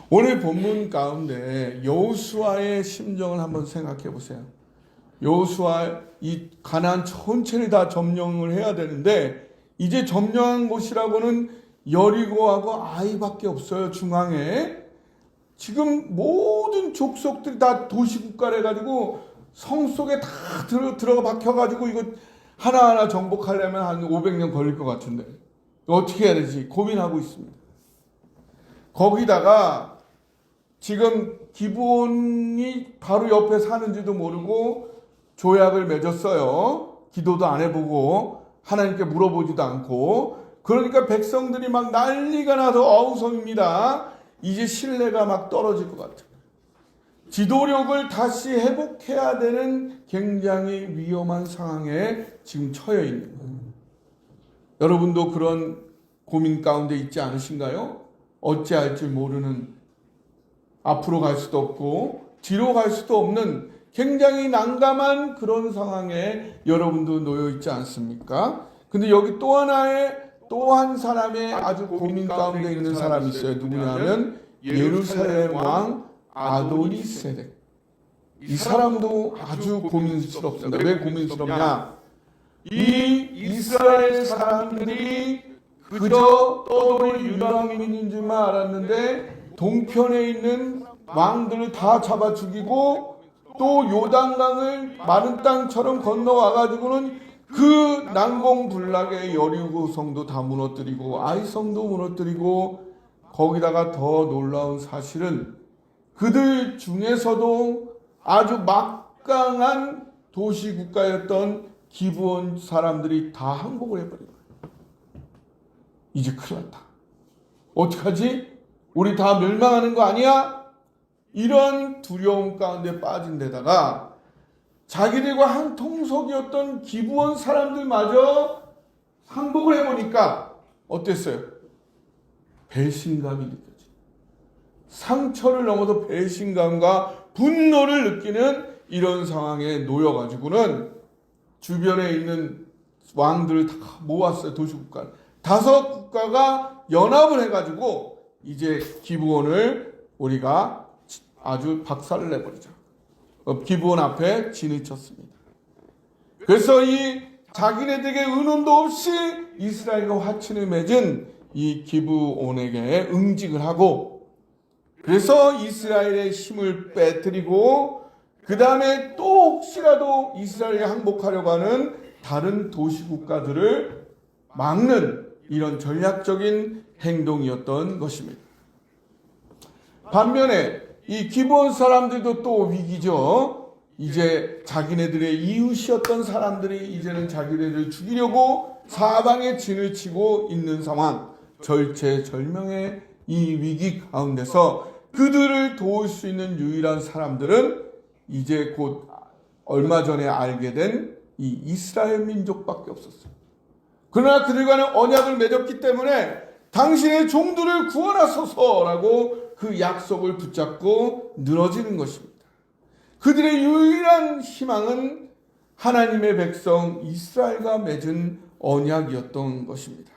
오늘 본문 가운데 여호수아의 심정을 한번 생각해 보세요. 여호수아 이 가나안 전체를 다 점령을 해야 되는데 이제 점령한 곳이라고는 여리고하고 아이밖에 없어요. 중앙에 지금 모든 족속들이 다 도시국가를 해가지고 성 속에 다 들어가 박혀가지고 이거 하나하나 정복하려면 한 500년 걸릴 것 같은데 어떻게 해야 되지 고민하고 있습니다. 거기다가 지금 기브온이 바로 옆에 사는지도 모르고 조약을 맺었어요. 기도도 안 해보고 하나님께 물어보지도 않고. 그러니까 백성들이 막 난리가 나서 어우성입니다. 이제 신뢰가 막 떨어질 것 같아요. 지도력을 다시 회복해야 되는 굉장히 위험한 상황에 지금 처해 있는 거예요. 여러분도 그런 고민 가운데 있지 않으신가요? 어찌할지 모르는, 앞으로 갈 수도 없고 뒤로 갈 수도 없는 굉장히 난감한 그런 상황에 여러분도 놓여 있지 않습니까? 근데 여기 또 한 사람의 아주 고민 가운데 있는 사람이 있어요. 누구냐면 예루살렘 왕 아도니세덱. 이 사람도 아주 고민스럽습니다. 왜 고민스럽냐? 이 이스라엘 사람들이 그저 떠돌이 유랑민인 줄만 알았는데 동편에 있는 왕들을 다 잡아 죽이고 또 요단강을 마른 땅처럼 건너와가지고는 그 난공불락의 여리고 성도 다 무너뜨리고 아이성도 무너뜨리고 거기다가 더 놀라운 사실은 그들 중에서도 아주 막강한 도시국가였던 기브온 사람들이 다 항복을 해버린 거예요. 이제 큰일 났다. 어떡하지? 우리 다 멸망하는 거 아니야? 이런 두려움 가운데 빠진 데다가 자기들과 한 통속이었던 기브온 사람들마저 항복을 해보니까 어땠어요? 배신감이 느껴져요. 상처를 넘어서 배신감과 분노를 느끼는 이런 상황에 놓여가지고는 주변에 있는 왕들을 다 모았어요. 도시국가 5국가가 연합을 해가지고 이제 기브온을 우리가 아주 박살을 내버리자. 기브온 앞에 진을 쳤습니다. 그래서 이 자기네들에게 의논도 없이 이스라엘과 화친을 맺은 이 기브온에게 응직을 하고 그래서 이스라엘의 힘을 빼뜨리고 그 다음에 또 혹시라도 이스라엘에 항복하려고 하는 다른 도시국가들을 막는 이런 전략적인 행동이었던 것입니다. 반면에 이 기브온 사람들도 또 위기죠. 이제 자기네들의 이웃이었던 사람들이 이제는 자기네들을 죽이려고 사방에 진을 치고 있는 상황, 절체절명의 이 위기 가운데서 그들을 도울 수 있는 유일한 사람들은 이제 곧 얼마 전에 알게 된 이 이스라엘 민족밖에 없었어요. 그러나 그들과는 언약을 맺었기 때문에 당신의 종들을 구원하소서라고 그 약속을 붙잡고 늘어지는 것입니다. 그들의 유일한 희망은 하나님의 백성 이스라엘과 맺은 언약이었던 것입니다.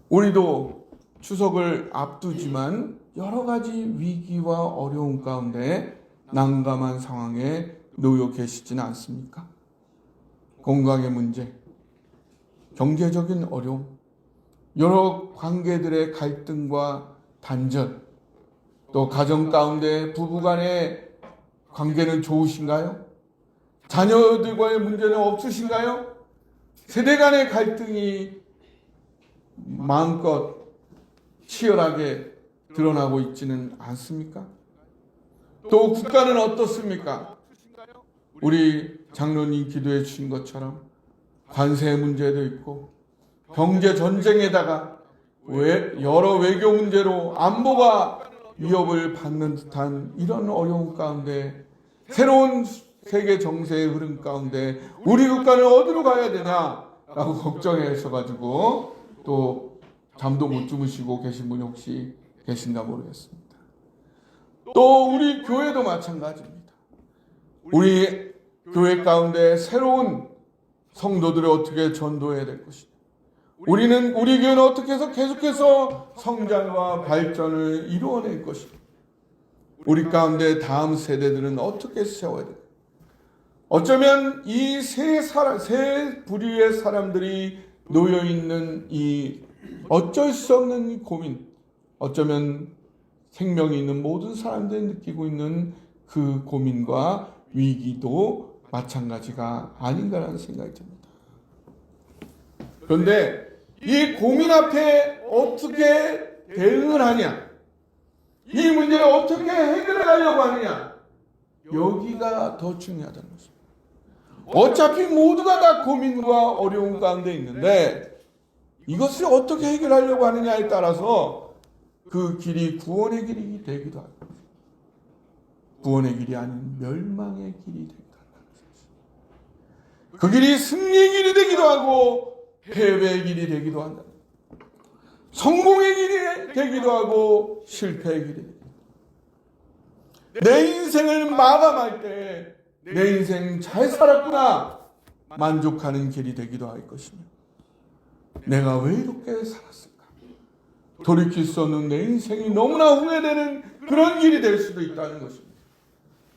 우리도 추석을 앞두지만 여러 가지 위기와 어려움 가운데 난감한 상황에 놓여 계시지는 않습니까? 건강의 문제, 경제적인 어려움, 여러 관계들의 갈등과 단절, 또 가정 가운데 부부간의 관계는 좋으신가요? 자녀들과의 문제는 없으신가요? 세대 간의 갈등이 마음껏 치열하게 드러나고 있지는 않습니까? 또 국가는 어떻습니까? 우리 장로님 기도해 주신 것처럼 관세 문제도 있고 경제 전쟁에다가 여러 외교 문제로 안보가 위협을 받는 듯한 이런 어려움 가운데 새로운 세계 정세의 흐름 가운데 우리 국가는 어디로 가야 되냐라고 걱정하셔가지고 또 잠도 못 주무시고 계신 분이 혹시 계신가 모르겠습니다. 또 우리 교회도 마찬가지입니다. 우리 교회 가운데 새로운 성도들을 어떻게 전도해야 될 것이냐, 우리 교회는 어떻게 해서 계속해서 성장과 발전을 이루어낼 것인가? 우리 가운데 다음 세대들은 어떻게 세워야 될까? 어쩌면 이 세 부류의 사람들이 놓여 있는 이 어쩔 수 없는 이 고민, 어쩌면 생명이 있는 모든 사람들이 느끼고 있는 그 고민과 위기도 마찬가지가 아닌가라는 생각이 듭니다. 그런데 이 고민 앞에 어떻게 대응을 하냐? 이 문제를 어떻게 해결해 가려고 하느냐? 여기가 더 중요하다는 것입니다. 어차피 모두가 다 고민과 어려움 가운데 있는데 이것을 어떻게 해결하려고 하느냐에 따라서 그 길이 구원의 길이 되기도 하고 구원의 길이 아닌 멸망의 길이 되기도 한다는 것입니다. 그 길이 승리의 길이 되기도 하고 패배의 길이 되기도 한다. 성공의 길이 되기도 하고 실패의 길이 되기도 한다. 내 인생을 마감할 때 내 인생 잘 살았구나 만족하는 길이 되기도 할 것이며 내가 왜 이렇게 살았을까 돌이킬 수 없는 내 인생이 너무나 후회되는 그런 길이 될 수도 있다는 것입니다.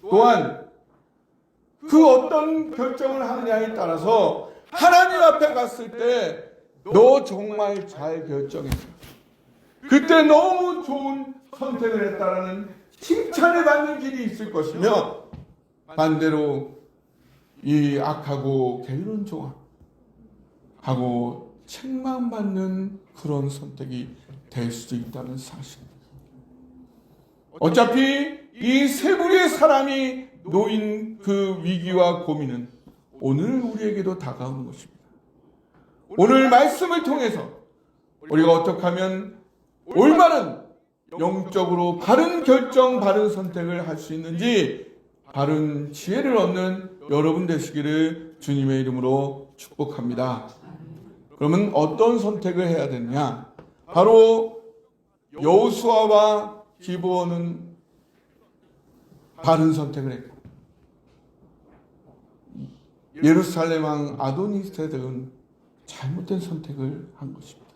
또한 그 어떤 결정을 하느냐에 따라서 하나님 앞에 갔을 때 너 정말 잘 결정했다. 그때 너무 좋은 선택을 했다라는 칭찬을 받는 길이 있을 것이며 반대로 이 악하고 게으른 종하고 책망받는 그런 선택이 될 수도 있다는 사실입니다. 어차피 이 세 부류의 사람이 놓인 그 위기와 고민은 오늘 우리에게도 다가오는 것입니다. 오늘 말씀을 통해서 우리가 어떻게 하면 올바른 영적으로 바른 결정, 바른 선택을 할 수 있는지 바른 지혜를 얻는 여러분 되시기를 주님의 이름으로 축복합니다. 그러면 어떤 선택을 해야 되느냐? 바로 여호수아와 기브온은 바른 선택을 했고 예루살렘 왕 아도니세덱은 잘못된 선택을 한 것입니다.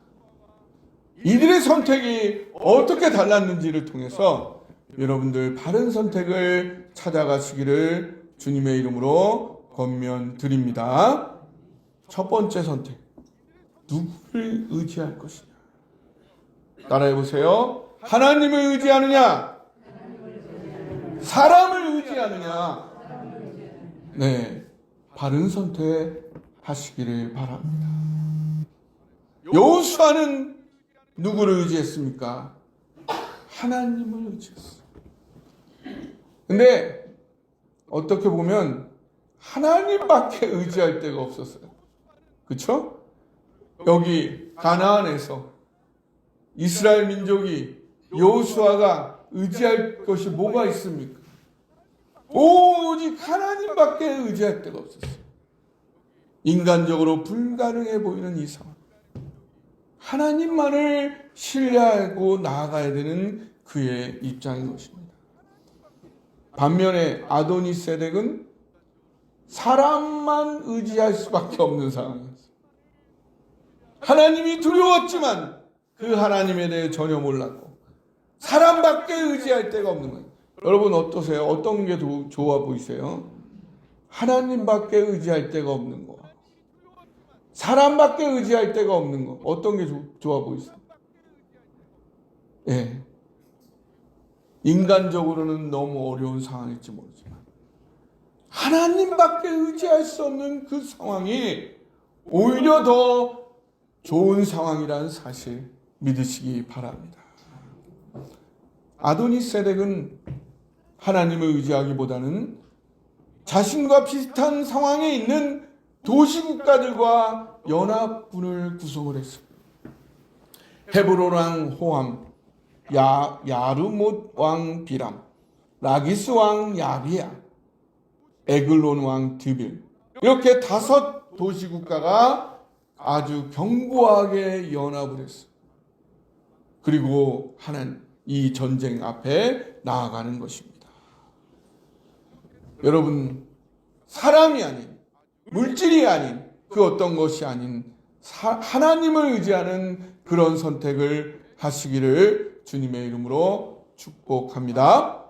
이들의 선택이 어떻게 달랐는지를 통해서 여러분들 바른 선택을 찾아가시기를 주님의 이름으로 권면드립니다. 첫 번째 선택, 누구를 의지할 것이냐? 따라해보세요. 하나님을 의지하느냐? 사람을 의지하느냐? 네, 바른 선택하시기를 바랍니다. 여호수아는 누구를 의지했습니까? 하나님을 의지했어요. 근데 어떻게 보면 하나님밖에 의지할 데가 없었어요. 그렇죠? 여기 가나안에서 이스라엘 민족이 여호수아가 의지할 것이 뭐가 있습니까? 오직 하나님밖에 의지할 데가 없었어요. 인간적으로 불가능해 보이는 이 상황. 하나님만을 신뢰하고 나아가야 되는 그의 입장인 것입니다. 반면에 아도니세덱은 사람만 의지할 수밖에 없는 상황이었어요. 하나님이 두려웠지만 그 하나님에 대해 전혀 몰랐고 사람밖에 의지할 데가 없는 거예요. 여러분 어떠세요? 어떤 게 좋아 보이세요? 하나님밖에 의지할 데가 없는 거, 사람밖에 의지할 데가 없는 거, 어떤 게 좋아 보이세요? 예. 인간적으로는 너무 어려운 상황일지 모르지만 하나님밖에 의지할 수 없는 그 상황이 오히려 더 좋은 상황이라는 사실 믿으시기 바랍니다. 아도니세덱은 하나님을 의지하기보다는 자신과 비슷한 상황에 있는 도시국가들과 연합군을 구성을 했습니다. 헤브론 왕 호함, 야르못 왕 비람, 라기스 왕 야비야, 에글론 왕 드빌, 이렇게 5 도시국가가 아주 견고하게 연합을 했어요. 그리고 이 전쟁 앞에 나아가는 것입니다. 여러분, 사람이 아닌, 물질이 아닌, 그 어떤 것이 아닌 하나님을 의지하는 그런 선택을 하시기를 주님의 이름으로 축복합니다.